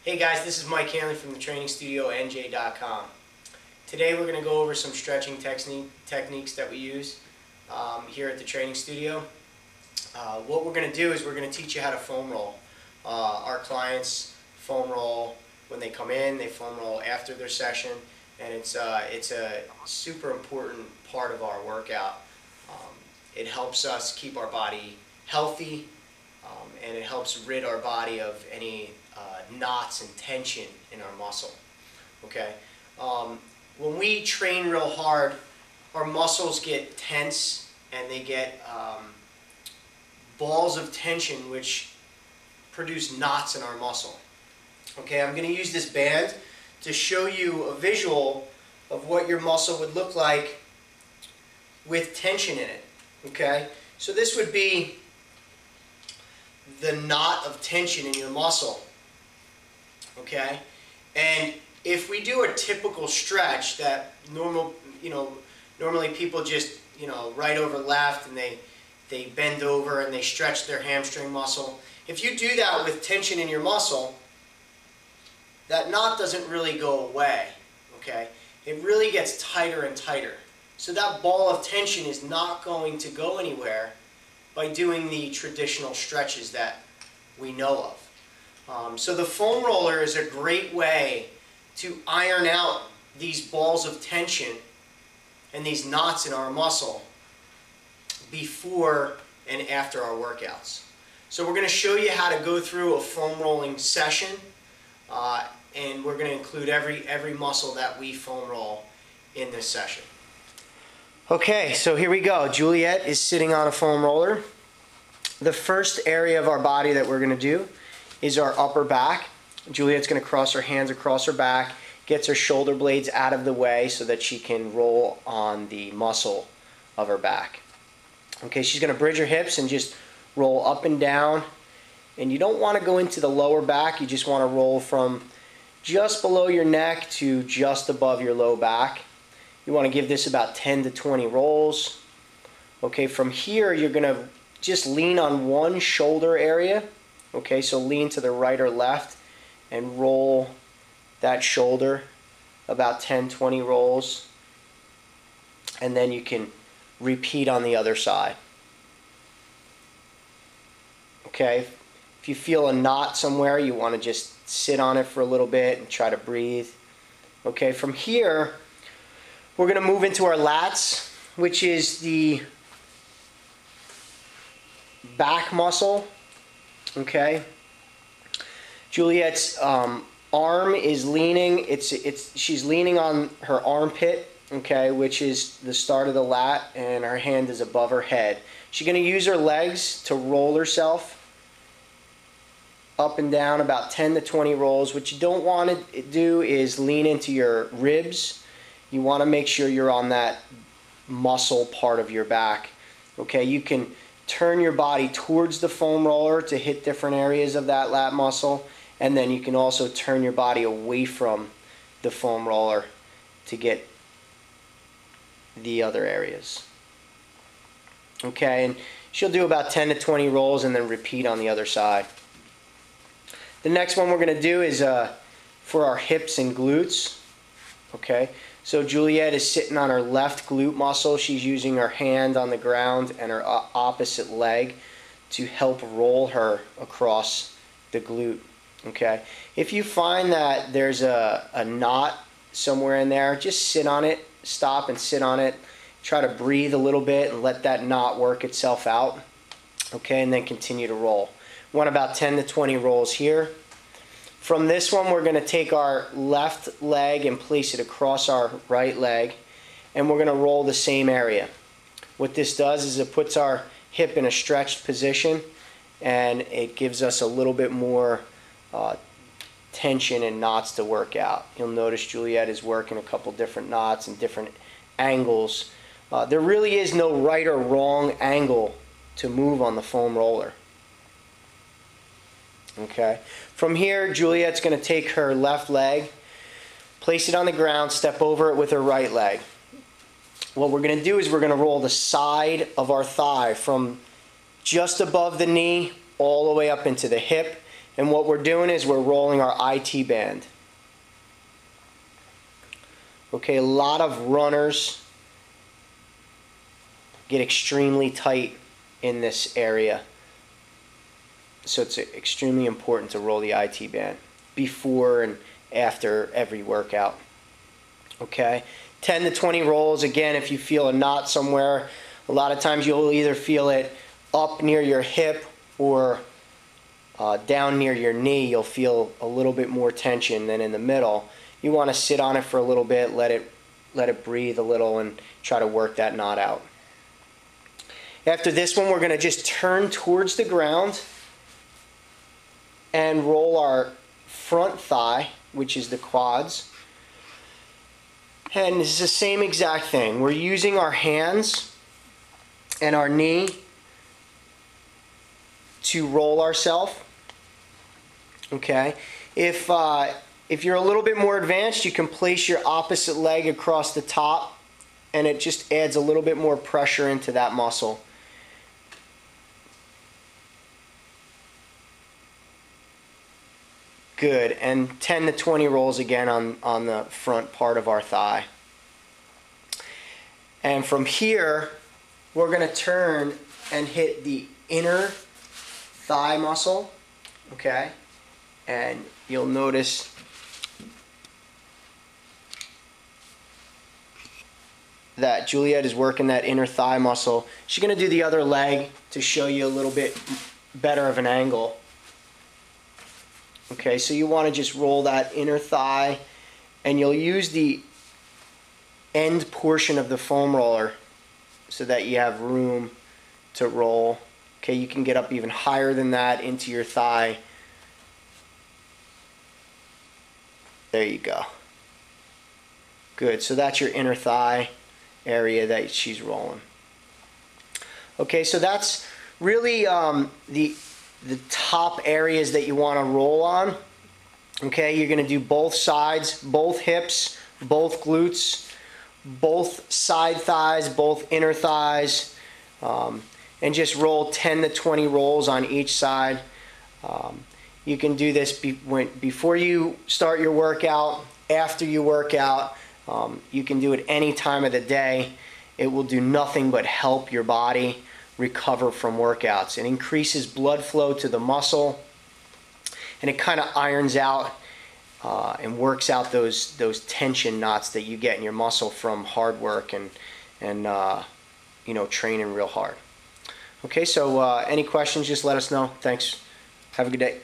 Hey guys, this is Mike Hanley from the training studio NJ.com. Today we're going to go over some stretching techniques that we use here at the training studio. What we're going to do is we're going to teach you how to foam roll. Our clients foam roll when they come in, they foam roll after their session, and it's a super important part of our workout. It helps us keep our body healthy, and it helps rid our body of any knots and tension in our muscle. Okay, when we train real hard, our muscles get tense and they get balls of tension which produce knots in our muscle. Okay, I'm going to use this band to show you a visual of what your muscle would look like with tension in it. Okay, so this would be the knot of tension in your muscle. Okay, and if we do a typical stretch that normally people just right over left and they bend over and they stretch their hamstring muscle. If you do that with tension in your muscle, that knot doesn't really go away. Okay, it really gets tighter and tighter. So that ball of tension is not going to go anywhere by doing the traditional stretches that we know of. So the foam roller is a great way to iron out these balls of tension and these knots in our muscle before and after our workouts. So we're going to show you how to go through a foam rolling session, and we're going to include every muscle that we foam roll in this session. Okay, so here we go. Juliet is sitting on a foam roller. The first area of our body that we're going to do is our upper back. Juliet's going to cross her hands across her back, gets her shoulder blades out of the way so that she can roll on the muscle of her back. Okay, she's going to bridge her hips and just roll up and down. And you don't want to go into the lower back, you just want to roll from just below your neck to just above your low back. You want to give this about 10 to 20 rolls. Okay, from here you're going to just lean on one shoulder area. Okay, so lean to the right or left and roll that shoulder about 10-20 rolls, and then you can repeat on the other side. Okay, if you feel a knot somewhere, you want to just sit on it for a little bit and try to breathe. Okay, from here we're going to move into our lats, which is the back muscle. Okay, Juliet's arm is leaning. She's leaning on her armpit. Okay, which is the start of the lat, and her hand is above her head. She's going to use her legs to roll herself up and down about 10 to 20 rolls. What you don't want to do is lean into your ribs. You want to make sure you're on that muscle part of your back. Okay, you can turn your body towards the foam roller to hit different areas of that lat muscle, and then you can also turn your body away from the foam roller to get the other areas. Okay, and she'll do about 10 to 20 rolls and then repeat on the other side. The next one we're going to do is for our hips and glutes. Okay, so Juliet is sitting on her left glute muscle. She's using her hand on the ground and her opposite leg to help roll her across the glute. Okay, if you find that there's a knot somewhere in there, just sit on it, stop and sit on it. Try to breathe a little bit and let that knot work itself out. Okay, and then continue to roll. Want about 10 to 20 rolls here. From this one, we're going to take our left leg and place it across our right leg, and we're going to roll the same area. What this does is it puts our hip in a stretched position, and it gives us a little bit more tension and knots to work out. You'll notice Juliet is working a couple different knots and different angles. There really is no right or wrong angle to move on the foam roller. Okay. From here, Juliet's going to take her left leg, place it on the ground, step over it with her right leg. What we're going to do is we're going to roll the side of our thigh from just above the knee all the way up into the hip, And what we're doing is we're rolling our IT band. Okay, a lot of runners get extremely tight in this area. So it's extremely important to roll the IT band before and after every workout. Okay, 10 to 20 rolls. Again, if you feel a knot somewhere, a lot of times you'll either feel it up near your hip or down near your knee. You'll feel a little bit more tension than in the middle. You want to sit on it for a little bit, let it breathe a little, and try to work that knot out. After this one, we're going to just turn towards the ground and roll our front thigh, which is the quads. And this is the same exact thing. We're using our hands and our knee to roll ourselves. Okay. If you're a little bit more advanced, you can place your opposite leg across the top, and it just adds a little bit more pressure into that muscle. Good. And 10 to 20 rolls again on the front part of our thigh. And from here, we're going to turn and hit the inner thigh muscle. Okay. And you'll notice that Juliet is working that inner thigh muscle. She's going to do the other leg to show you a little bit better of an angle. Okay, so you want to just roll that inner thigh, and you'll use the end portion of the foam roller so that you have room to roll. Okay, you can get up even higher than that into your thigh. There you go. Good, so that's your inner thigh area that she's rolling. Okay, so that's really the top areas that you want to roll on. Okay, you're going to do both sides, both hips, both glutes, both side thighs, both inner thighs, and just roll 10 to 20 rolls on each side. You can do this before you start your workout, after you work out. You can do it any time of the day. It will do nothing but help your body recover from workouts. It increases blood flow to the muscle, and it kind of irons out and works out those tension knots that you get in your muscle from hard work and training real hard. Okay, so any questions, just let us know. Thanks. Have a good day.